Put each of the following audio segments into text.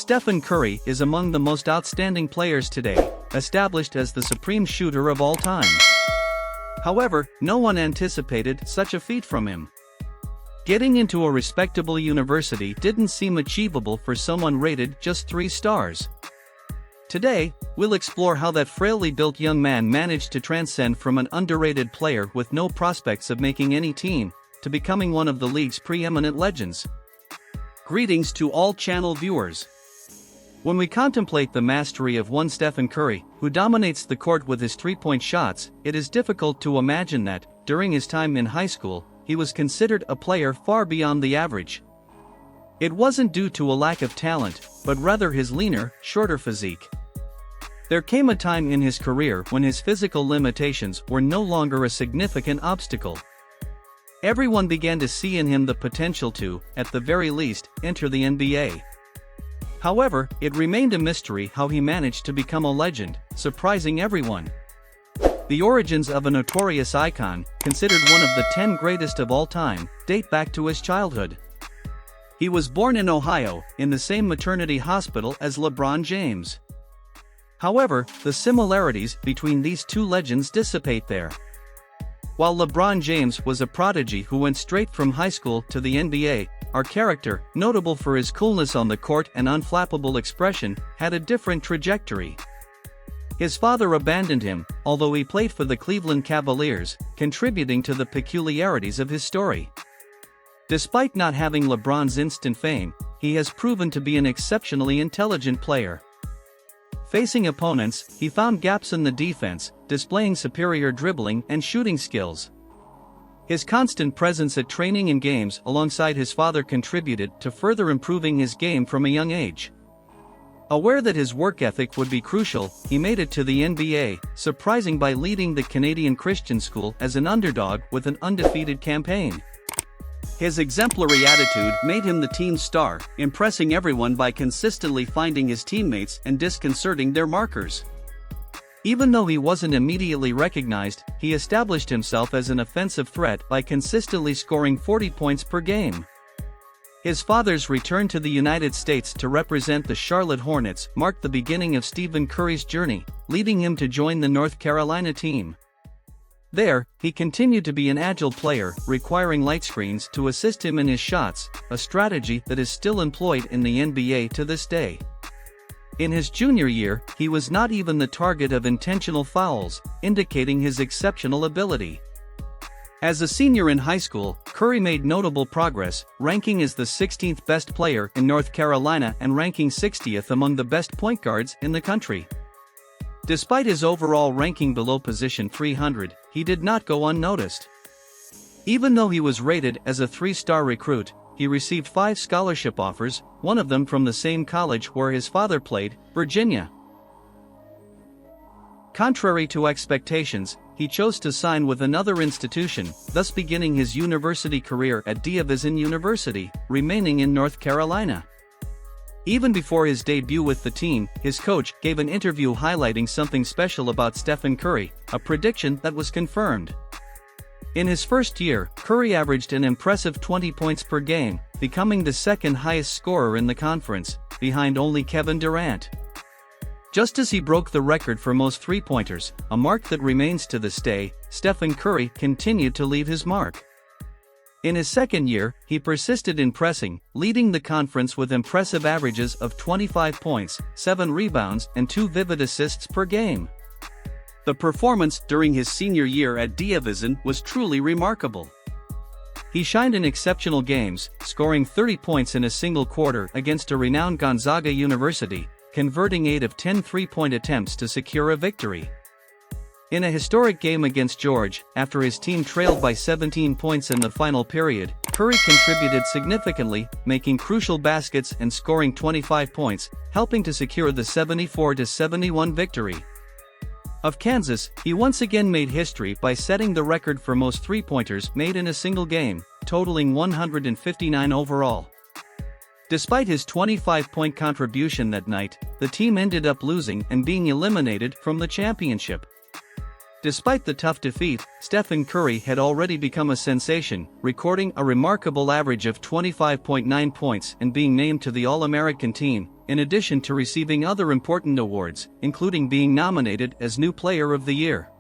Stephen Curry is among the most outstanding players today, established as the supreme shooter of all time. However, no one anticipated such a feat from him. Getting into a respectable university didn't seem achievable for someone rated just 3 stars. Today, we'll explore how that frailly built young man managed to transcend from an underrated player with no prospects of making any team, to becoming one of the league's preeminent legends. Greetings to all channel viewers. When we contemplate the mastery of one Stephen Curry, who dominates the court with his 3-point shots, it is difficult to imagine that, during his time in high school, he was considered a player far beyond the average. It wasn't due to a lack of talent, but rather his leaner, shorter physique. There came a time in his career when his physical limitations were no longer a significant obstacle. Everyone began to see in him the potential to, at the very least, enter the NBA. However, it remained a mystery how he managed to become a legend, surprising everyone. The origins of a notorious icon, considered one of the 10 greatest of all time, date back to his childhood. He was born in Ohio, in the same maternity hospital as LeBron James. However, the similarities between these two legends dissipate there. While LeBron James was a prodigy who went straight from high school to the NBA, our character, notable for his coolness on the court and unflappable expression, had a different trajectory. His father abandoned him, although he played for the Cleveland Cavaliers, contributing to the peculiarities of his story. Despite not having LeBron's instant fame, he has proven to be an exceptionally intelligent player. Facing opponents, he found gaps in the defense, displaying superior dribbling and shooting skills. His constant presence at training and games alongside his father contributed to further improving his game from a young age. Aware that his work ethic would be crucial, he made it to the NBA, surprising by leading the Canadian Christian school as an underdog with an undefeated campaign. His exemplary attitude made him the team's star, impressing everyone by consistently finding his teammates and disconcerting their markers. Even though he wasn't immediately recognized, he established himself as an offensive threat by consistently scoring 40 points per game. His father's return to the United States to represent the Charlotte Hornets marked the beginning of Stephen Curry's journey, leading him to join the North Carolina team. There, he continued to be an agile player, requiring light screens to assist him in his shots, a strategy that is still employed in the NBA to this day. In his junior year, he was not even the target of intentional fouls, indicating his exceptional ability. As a senior in high school, Curry made notable progress, ranking as the 16th best player in North Carolina and ranking 60th among the best point guards in the country. Despite his overall ranking below position 300, he did not go unnoticed. Even though he was rated as a 3-star recruit, he received 5 scholarship offers, one of them from the same college where his father played, Virginia. Contrary to expectations, he chose to sign with another institution, thus beginning his university career at Division University, remaining in North Carolina. Even before his debut with the team, his coach gave an interview highlighting something special about Stephen Curry, a prediction that was confirmed. In his first year, Curry averaged an impressive 20 points per game, becoming the second highest scorer in the conference, behind only Kevin Durant. Just as he broke the record for most three-pointers, a mark that remains to this day, Stephen Curry continued to leave his mark. In his second year, he persisted in pressing, leading the conference with impressive averages of 25 points, 7 rebounds and 2 vivid assists per game. The performance during his senior year at Division was truly remarkable. He shined in exceptional games, scoring 30 points in a single quarter against a renowned Gonzaga University, converting 8 of 10 three-point attempts to secure a victory. In a historic game against Georgia, after his team trailed by 17 points in the final period, Curry contributed significantly, making crucial baskets and scoring 25 points, helping to secure the 74-71 victory. Of Kansas, he once again made history by setting the record for most three-pointers made in a single game, totaling 159 overall. Despite his 25-point contribution that night, the team ended up losing and being eliminated from the championship. Despite the tough defeat, Stephen Curry had already become a sensation, recording a remarkable average of 25.9 points and being named to the All-American team, in addition to receiving other important awards, including being nominated as New Player of the Year.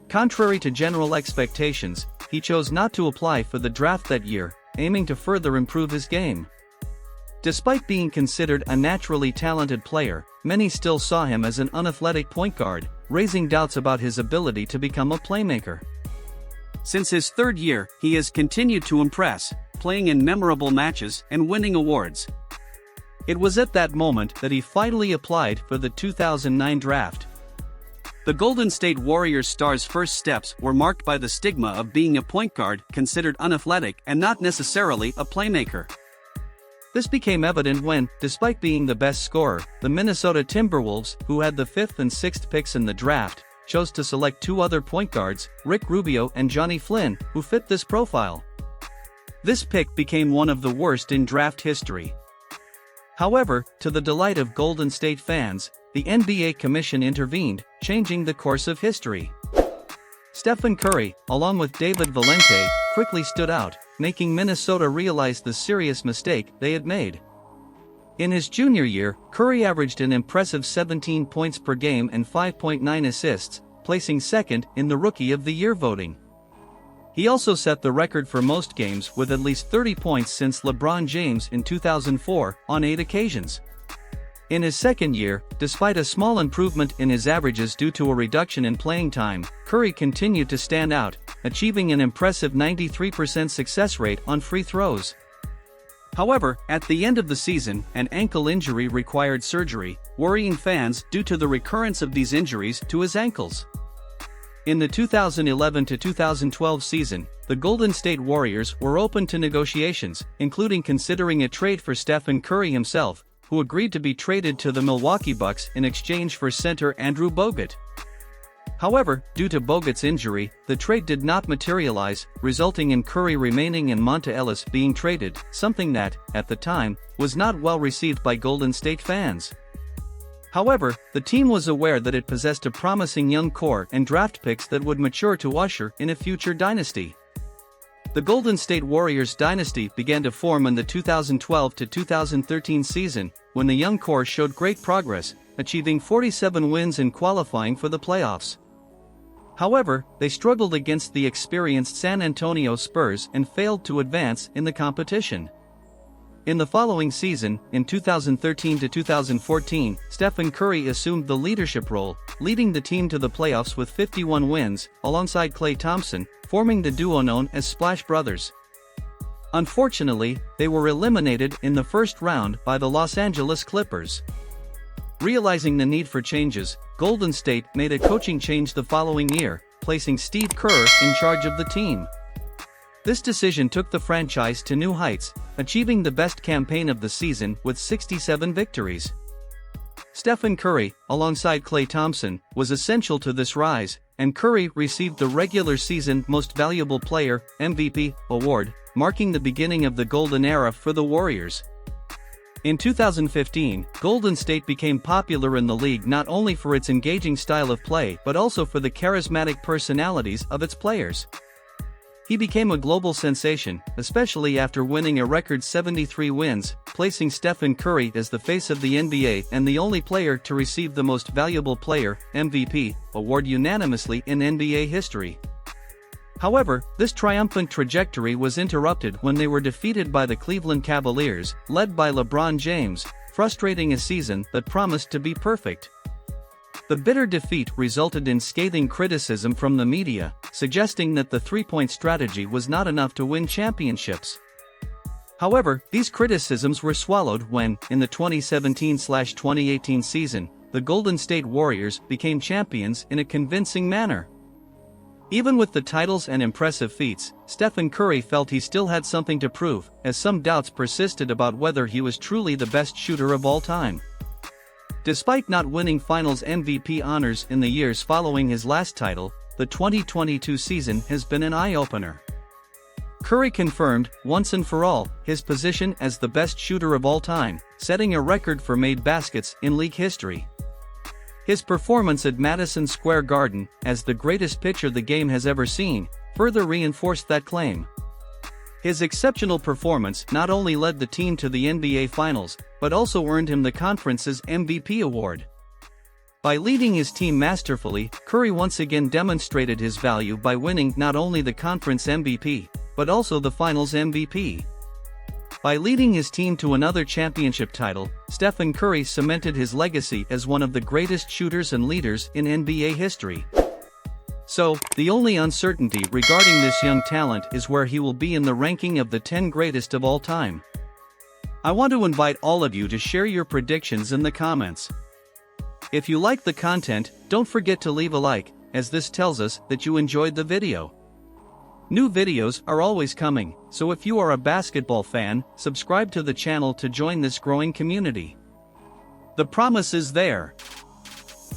Contrary to general expectations, he chose not to apply for the draft that year, aiming to further improve his game. Despite being considered a naturally talented player, many still saw him as an unathletic point guard, raising doubts about his ability to become a playmaker. Since his third year, he has continued to impress, playing in memorable matches and winning awards. It was at that moment that he finally applied for the 2009 draft. The Golden State Warriors star's first steps were marked by the stigma of being a point guard considered unathletic and not necessarily a playmaker. This became evident when, despite being the best scorer, the Minnesota Timberwolves, who had the 5th and 6th picks in the draft, chose to select two other point guards, Rick Rubio and Johnny Flynn, who fit this profile. This pick became one of the worst in draft history. However, to the delight of Golden State fans, the NBA Commission intervened, changing the course of history. Stephen Curry, along with David Valente, quickly stood out, making Minnesota realize the serious mistake they had made. In his junior year, Curry averaged an impressive 17 points per game and 5.9 assists, placing second in the Rookie of the Year voting. He also set the record for most games with at least 30 points since LeBron James in 2004, on 8 occasions. In his second year, despite a small improvement in his averages due to a reduction in playing time, Curry continued to stand out, achieving an impressive 93% success rate on free throws. However, at the end of the season, an ankle injury required surgery, worrying fans due to the recurrence of these injuries to his ankles. In the 2011-2012 season, the Golden State Warriors were open to negotiations, including considering a trade for Stephen Curry himself, who agreed to be traded to the Milwaukee Bucks in exchange for center Andrew Bogut. However, due to Bogut's injury, the trade did not materialize, resulting in Curry remaining and Monta Ellis being traded, something that, at the time, was not well received by Golden State fans. However, the team was aware that it possessed a promising young core and draft picks that would mature to usher in a future dynasty. The Golden State Warriors dynasty began to form in the 2012-2013 season, when the young core showed great progress, achieving 47 wins and qualifying for the playoffs. However, they struggled against the experienced San Antonio Spurs and failed to advance in the competition. In the following season, in 2013-2014, Stephen Curry assumed the leadership role, leading the team to the playoffs with 51 wins, alongside Klay Thompson, forming the duo known as Splash Brothers. Unfortunately, they were eliminated in the first round by the Los Angeles Clippers. Realizing the need for changes, Golden State made a coaching change the following year, placing Steve Kerr in charge of the team. This decision took the franchise to new heights, achieving the best campaign of the season with 67 victories. Stephen Curry, alongside Klay Thompson, was essential to this rise, and Curry received the regular season Most Valuable Player (MVP) award, marking the beginning of the golden era for the Warriors. In 2015, Golden State became popular in the league not only for its engaging style of play but also for the charismatic personalities of its players. He became a global sensation, especially after winning a record 73 wins, placing Stephen Curry as the face of the NBA and the only player to receive the Most Valuable Player (MVP) award unanimously in NBA history. However, this triumphant trajectory was interrupted when they were defeated by the Cleveland Cavaliers, led by LeBron James, frustrating a season that promised to be perfect. The bitter defeat resulted in scathing criticism from the media, suggesting that the three-point strategy was not enough to win championships. However, these criticisms were swallowed when, in the 2017-2018 season, the Golden State Warriors became champions in a convincing manner. Even with the titles and impressive feats, Stephen Curry felt he still had something to prove, as some doubts persisted about whether he was truly the best shooter of all time. Despite not winning Finals MVP honors in the years following his last title, the 2022 season has been an eye-opener. Curry confirmed, once and for all, his position as the best shooter of all time, setting a record for made baskets in league history. His performance at Madison Square Garden, as the greatest pitcher the game has ever seen, further reinforced that claim. His exceptional performance not only led the team to the NBA Finals, but also earned him the conference's MVP award. By leading his team masterfully, Curry once again demonstrated his value by winning not only the conference MVP, but also the Finals MVP. By leading his team to another championship title, Stephen Curry cemented his legacy as one of the greatest shooters and leaders in NBA history. So, the only uncertainty regarding this young talent is where he will be in the ranking of the 10 greatest of all time. I want to invite all of you to share your predictions in the comments. If you like the content, don't forget to leave a like, as this tells us that you enjoyed the video. New videos are always coming, so if you are a basketball fan, subscribe to the channel to join this growing community. The promise is there.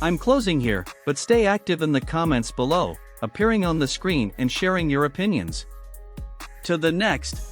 I'm closing here, but stay active in the comments below, appearing on the screen and sharing your opinions. To the next